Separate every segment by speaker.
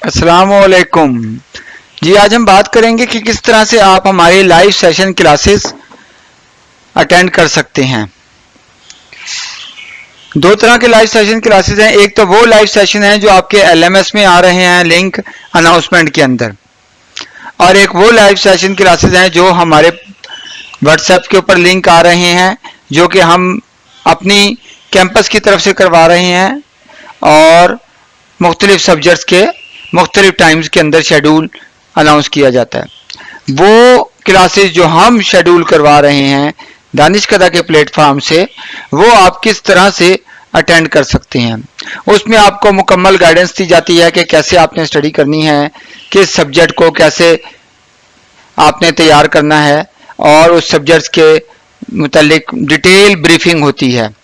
Speaker 1: अस्सलामुअलैकुम जी। आज हम बात करेंगे कि किस तरह से आप हमारे लाइव सेशन क्लासेस अटेंड कर सकते हैं। दो तरह के लाइव सेशन क्लासेस हैं। एक तो वो लाइव सेशन है जो आपके एलएमएस में आ रहे हैं लिंक अनाउंसमेंट के अंदर, और एक वो लाइव सेशन क्लासेस हैं जो हमारे व्हाट्सएप के ऊपर लिंक आ रहे हैं, जो कि हम अपनी कैंपस की तरफ से करवा रहे हैं और मुख्तलिफ सब्जेक्ट्स के मुख्तलिफ टाइम्स के अंदर शेड्यूल अनाउंस किया जाता है। वो क्लासेस जो हम शेड्यूल करवा रहे हैं दानिशकदा के प्लेटफॉर्म से, वो आप किस तरह से अटेंड कर सकते हैं। उसमें आपको मुकम्मल गाइडेंस दी जाती है कि कैसे आपने स्टडी करनी है, किस सब्जेक्ट को कैसे आपने तैयार करना है, और उस सब्जेक्ट्स के मुतालिक डिटेल ब्रीफिंग होती है।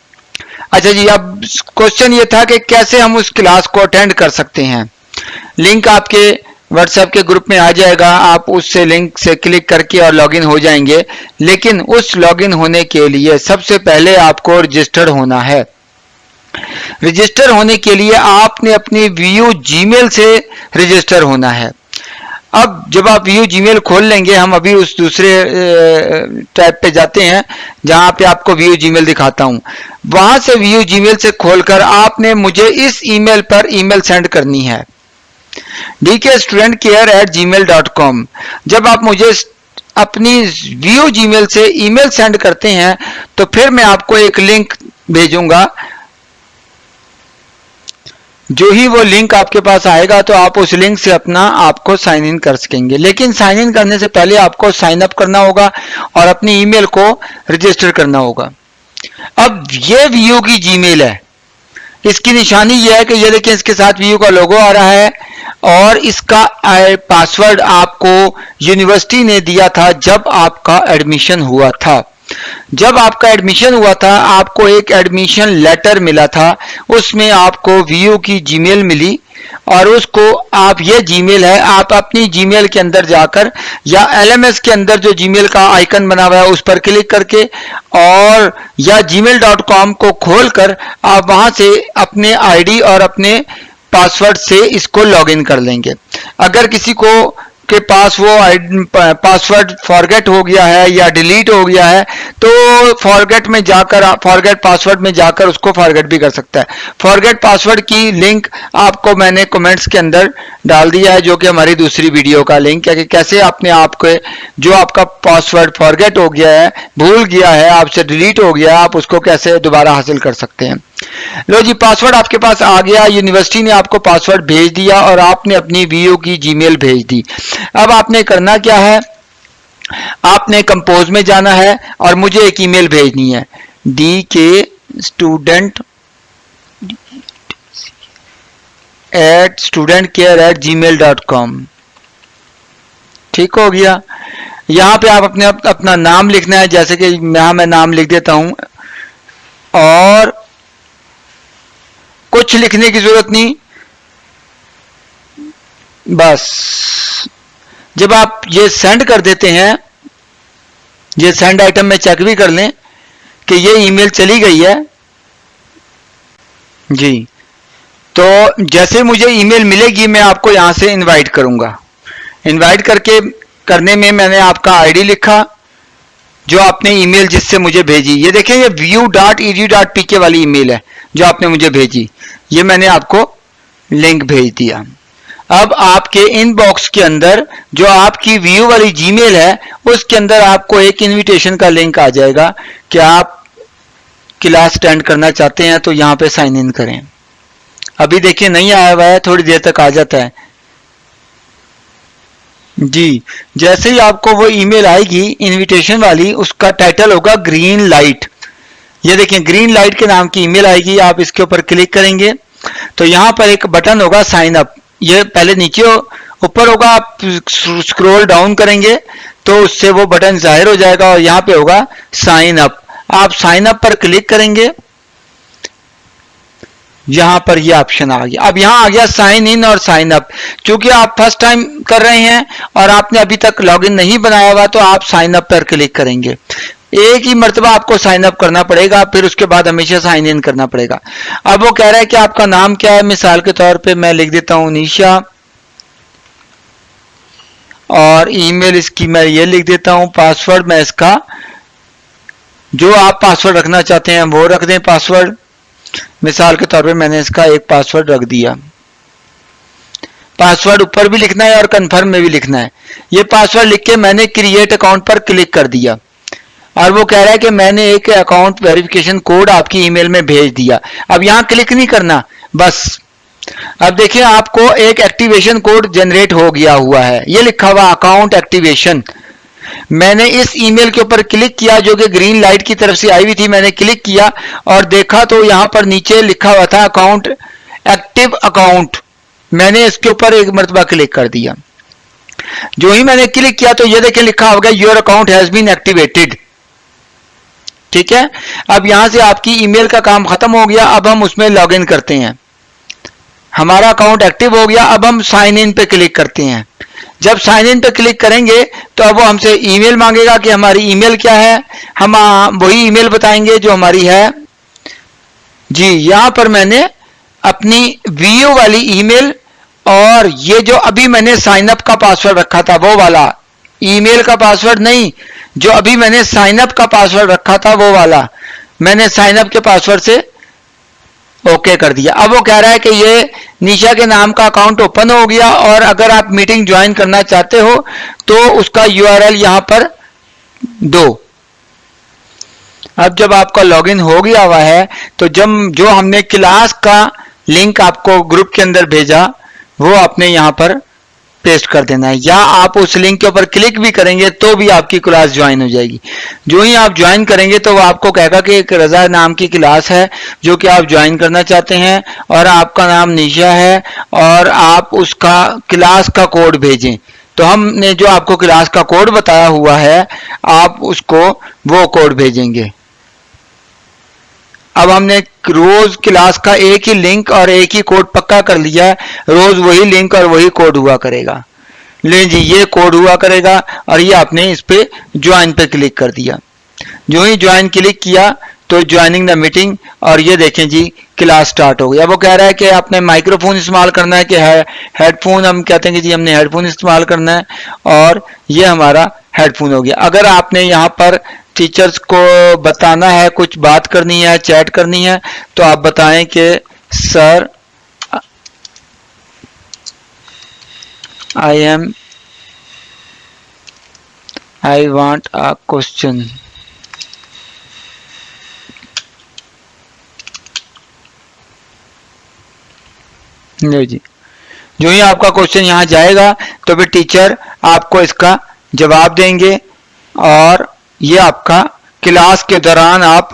Speaker 1: अच्छा जी, अब क्वेश्चन ये था कि कैसे हम उस क्लास को अटेंड कर सकते हैं। लिंक आपके व्हाट्सएप के ग्रुप में आ जाएगा, आप उससे लिंक से क्लिक करके और लॉगिन हो जाएंगे। लेकिन उस लॉगिन होने के लिए सबसे पहले आपको रजिस्टर होना है। रजिस्टर होने के लिए आपने अपनी वीयू जीमेल से रजिस्टर होना है। अब जब आप वीयू जीमेल खोल लेंगे, हम अभी उस दूसरे टैब पे जाते हैं जहां पे आपको वीयू जीमेल दिखाता हूं। वहां से वीयू जीमेल से खोलकर आपने मुझे इस ईमेल पर ईमेल सेंड करनी है, dkstudentcare@gmail.com। जब आप मुझे अपनी वीयू जीमेल से ईमेल सेंड करते हैं तो फिर मैं आपको एक लिंक भेजूंगा। जो ही वो लिंक आपके पास आएगा तो आप उस लिंक से अपना आपको साइन इन कर सकेंगे। लेकिन साइन इन करने से पहले आपको साइन अप करना होगा और अपनी ईमेल को रजिस्टर करना होगा। अब ये वीयू की जीमेल है, इसकी निशानी ये है कि ये देखिए इसके साथ वीयू का लोगो आ रहा है, और इसका पासवर्ड आपको यूनिवर्सिटी ने दिया था जब आपका एडमिशन हुआ था। जब आपका एडमिशन हुआ था आपको एक एडमिशन लेटर मिला था, उसमें आपको वीयू की जीमेल मिली, और उसको आप, ये जीमेल है, आप अपनी जीमेल के अंदर जाकर या एलएमएस के अंदर जो जीमेल का आइकन बना हुआ है उस पर क्लिक करके, और या gmail.com को खोलकर आप वहां से अपने आईडी और अपने पासवर्ड से इसको लॉगिन कर लेंगे। अगर किसी को के पास वो पासवर्ड फॉरगेट हो गया है या डिलीट हो गया है तो फॉरगेट में जाकर, फॉरगेट पासवर्ड में जाकर उसको फॉरगेट भी कर सकता है। फॉरगेट पासवर्ड की लिंक आपको मैंने कमेंट्स के अंदर डाल दिया है, जो कि हमारी दूसरी वीडियो का लिंक है कि कैसे अपने आप को, जो आपका पासवर्ड फॉरगेट हो गया है, भूल गया है, आपसे डिलीट हो गया, आप उसको कैसे दोबारा हासिल कर सकते हैं। लो जी, पासवर्ड आपके पास आ गया, यूनिवर्सिटी ने आपको पासवर्ड भेज दिया और आपने अपनी वीयू की जीमेल भेज दी। अब आपने करना क्या है, आपने कंपोज में जाना है और मुझे एक ईमेल भेजनी है, dkstudentcare@gmail.com। ठीक हो गया। यहां पे आप अपना नाम लिखना है, जैसे कि यहां मैं नाम लिख देता हूं, और कुछ लिखने की जरूरत नहीं, बस जब आप ये सेंड कर देते हैं, ये सेंड आइटम में चेक भी कर लें कि ये ईमेल चली गई है जी। तो जैसे मुझे ईमेल मिलेगी मैं आपको यहां से इनवाइट करूंगा। इनवाइट करने में मैंने आपका आईडी लिखा, जो आपने ईमेल जिससे मुझे भेजी, ये देखें ये view.edu.pk वाली ईमेल है जो आपने मुझे भेजी, ये मैंने आपको लिंक भेज दिया। अब आपके इनबॉक्स के अंदर जो आपकी व्यू वाली जीमेल है उसके अंदर आपको एक इनविटेशन का लिंक आ जाएगा कि आप क्लास अटेंड करना चाहते हैं तो यहाँ पे साइन इन करें। अभी देखिए नहीं आया हुआ है, थोड़ी देर तक आ जाता है जी। जैसे ही आपको वो ईमेल आएगी इनविटेशन वाली, उसका टाइटल होगा ग्रीन लाइट। ये देखिए ग्रीन लाइट के नाम की ईमेल आएगी, आप इसके ऊपर क्लिक करेंगे तो यहाँ पर एक बटन होगा साइन अप। ये पहले नीचे ऊपर होगा, आप स्क्रॉल डाउन करेंगे तो उससे वो बटन जाहिर हो जाएगा और यहाँ पे होगा साइन अप। आप साइन अप पर क्लिक करेंगे, यहां पर ये ऑप्शन आ गया। अब यहां आ गया साइन इन और साइन अप। क्योंकि आप फर्स्ट टाइम कर रहे हैं और आपने अभी तक लॉगिन नहीं बनाया हुआ तो आप साइन अप पर क्लिक करेंगे। एक ही मर्तबा आपको साइन अप करना पड़ेगा, फिर उसके बाद हमेशा साइन इन करना पड़ेगा। अब वो कह रहा है कि आपका नाम क्या है, मिसाल के तौर पे मैं लिख देता हूं निशा, और ईमेल इसकी मैं ये लिख देता हूं। पासवर्ड मैं इसका जो आप पासवर्ड रखना चाहते हैं वो रख दें पासवर्ड। मिसाल के तौर पे मैंने इसका एक पासवर्ड रख दिया। पासवर्ड ऊपर भी लिखना है और कंफर्म में भी लिखना है। ये पासवर्ड लिख के मैंने क्रिएट अकाउंट पर क्लिक कर दिया और वो कह रहा है कि मैंने एक अकाउंट वेरिफिकेशन कोड आपकी ईमेल में भेज दिया। अब यहां क्लिक नहीं करना, बस अब देखिए आपको एक एक्टिवेशन कोड जनरेट हो गया हुआ है, ये लिखा हुआ अकाउंट एक्टिवेशन। मैंने इस ईमेल के ऊपर क्लिक किया जो कि ग्रीन लाइट की तरफ से आई हुई थी, मैंने क्लिक किया और देखा तो यहां पर नीचे लिखा हुआ था अकाउंट एक्टिव अकाउंट। मैंने इसके ऊपर एक मरतबा क्लिक कर दिया। जो ही मैंने क्लिक किया तो ये देखें लिखा होगा your account has been activated. ठीक है, अब यहां से आपकी ईमेल का काम खत्म हो गया। अब हम उसमें लॉग इन करते हैं। हमारा अकाउंट एक्टिव हो गया। अब हम साइन इन पे क्लिक करते हैं। जब साइन इन पे क्लिक करेंगे तो अब वो हमसे ईमेल मांगेगा कि हमारी ईमेल क्या है। हम वही ईमेल बताएंगे जो हमारी है। जी, यहां पर मैंने अपनी वीओ वाली ईमेल और ये जो अभी मैंने साइन अप का पासवर्ड रखा था वो वाला, ईमेल का पासवर्ड नहीं, जो अभी मैंने साइन अप का पासवर्ड रखा था वो वाला मैंने साइन अप के पासवर्ड से ओके कर दिया। अब वो कह रहा है कि ये निशा के नाम का अकाउंट ओपन हो गया और अगर आप मीटिंग ज्वाइन करना चाहते हो तो उसका यूआरएल यहां पर दो। अब जब आपका लॉगिन हो गया हुआ है तो जब जो हमने क्लास का लिंक आपको ग्रुप के अंदर भेजा वो आपने यहां पर पेस्ट कर देना है, या आप उस लिंक के ऊपर क्लिक भी करेंगे तो भी आपकी क्लास ज्वाइन हो जाएगी। जो ही आप ज्वाइन करेंगे तो वो आपको कहेगा कि एक रजा नाम की क्लास है जो कि आप ज्वाइन करना चाहते हैं और आपका नाम निशा है और आप उसका क्लास का कोड भेजें। तो हमने जो आपको क्लास का कोड बताया हुआ है आप उसको वो कोड भेजेंगे। अब हमने रोज क्लास का एक ही लिंक और एक ही कोड पक्का कर लिया है, रोज वही लिंक और वही कोड हुआ करेगा। ले जी, ये कोड हुआ करेगा और ये आपने इस पे ज्वाइन पे क्लिक कर दिया। जो ही ज्वाइन क्लिक किया तो ज्वाइनिंग द मीटिंग और ये देखें जी क्लास स्टार्ट हो गया। वो कह रहा है कि आपने माइक्रोफोन इस्तेमाल करना है कि हेडफोन, हम कहते हैं कि जी हमने हेडफोन इस्तेमाल करना है और ये हमारा हेडफोन हो गया। अगर आपने यहाँ पर टीचर्स को बताना है, कुछ बात करनी है, चैट करनी है तो आप बताएं कि sir I want a question. जी, जो ही आपका क्वेश्चन यहां जाएगा तो फिर टीचर आपको इसका जवाब देंगे और ये आपका क्लास के दौरान आप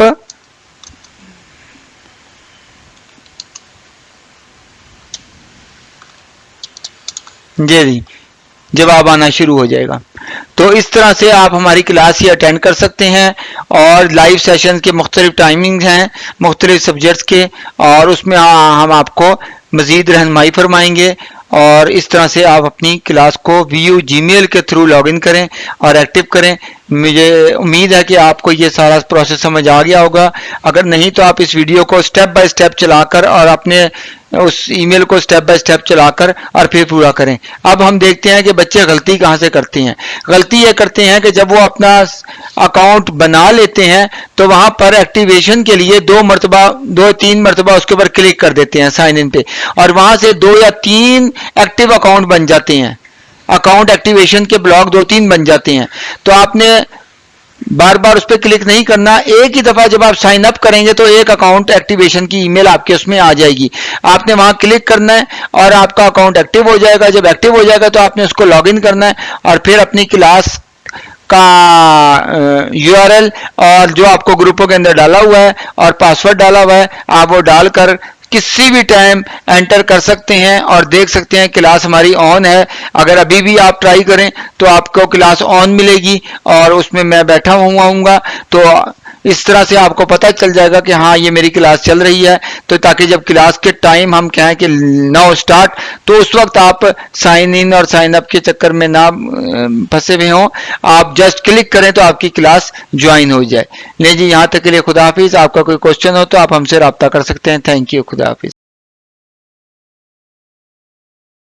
Speaker 1: जी जवाब आना शुरू हो जाएगा। तो इस तरह से आप हमारी क्लास ही अटेंड कर सकते हैं और लाइव सेशन के मुख्तलिफ टाइमिंग्स हैं मुख्तलिफ सब्जेक्ट्स के और उसमें हम आपको मजीद रहनुमाई फरमाएंगे और इस तरह से आप अपनी क्लास को वीयू जीमेल के थ्रू लॉगिन करें और एक्टिव करें। मुझे उम्मीद है कि आपको ये सारा प्रोसेस समझ आ गया होगा। अगर नहीं तो आप इस वीडियो को स्टेप बाय स्टेप चलाकर और अपने उस ईमेल को स्टेप बाय स्टेप चलाकर और फिर पूरा करें। अब हम देखते हैं कि बच्चे गलती कहाँ से करते हैं। गलती ये करते हैं कि जब वो अपना अकाउंट बना लेते हैं तो वहां पर एक्टिवेशन के लिए दो तीन मरतबा उसके ऊपर क्लिक कर देते हैं साइन इन पे और वहां से 2 या 3 एक्टिव अकाउंट बन जाते हैं। अकाउंट एक्टिवेशन के ब्लॉक 2-3 बन जाते हैं। तो आपने बार बार उस पर क्लिक नहीं करना। एक ही दफा जब आप साइन अप करेंगे तो एक अकाउंट एक्टिवेशन की ईमेल आपके उसमें आ जाएगी। आपने वहां क्लिक करना है और आपका अकाउंट एक्टिव हो जाएगा। जब एक्टिव हो जाएगा तो आपने उसको लॉगिन करना है और फिर अपनी क्लास का यूआरएल और जो आपको ग्रुपों के अंदर डाला हुआ है और पासवर्ड डाला हुआ है आप वो डालकर किसी भी टाइम एंटर कर सकते हैं और देख सकते हैं क्लास हमारी ऑन है। अगर अभी भी आप ट्राई करें तो आपको क्लास ऑन मिलेगी और उसमें मैं बैठा हुआ हूँगा। तो इस तरह से आपको पता चल जाएगा कि हाँ ये मेरी क्लास चल रही है। तो ताकि जब क्लास के टाइम हम कहें कि नाउ स्टार्ट तो उस वक्त आप साइन इन और साइन अप के चक्कर में ना फंसे हुए हों, आप जस्ट क्लिक करें तो आपकी क्लास ज्वाइन हो जाए। नहीं जी, यहाँ तक के लिए खुदा हाफिज। आपका कोई क्वेश्चन हो तो आप हमसे रब्ता कर सकते हैं। थैंक यू, खुदा हाफिज।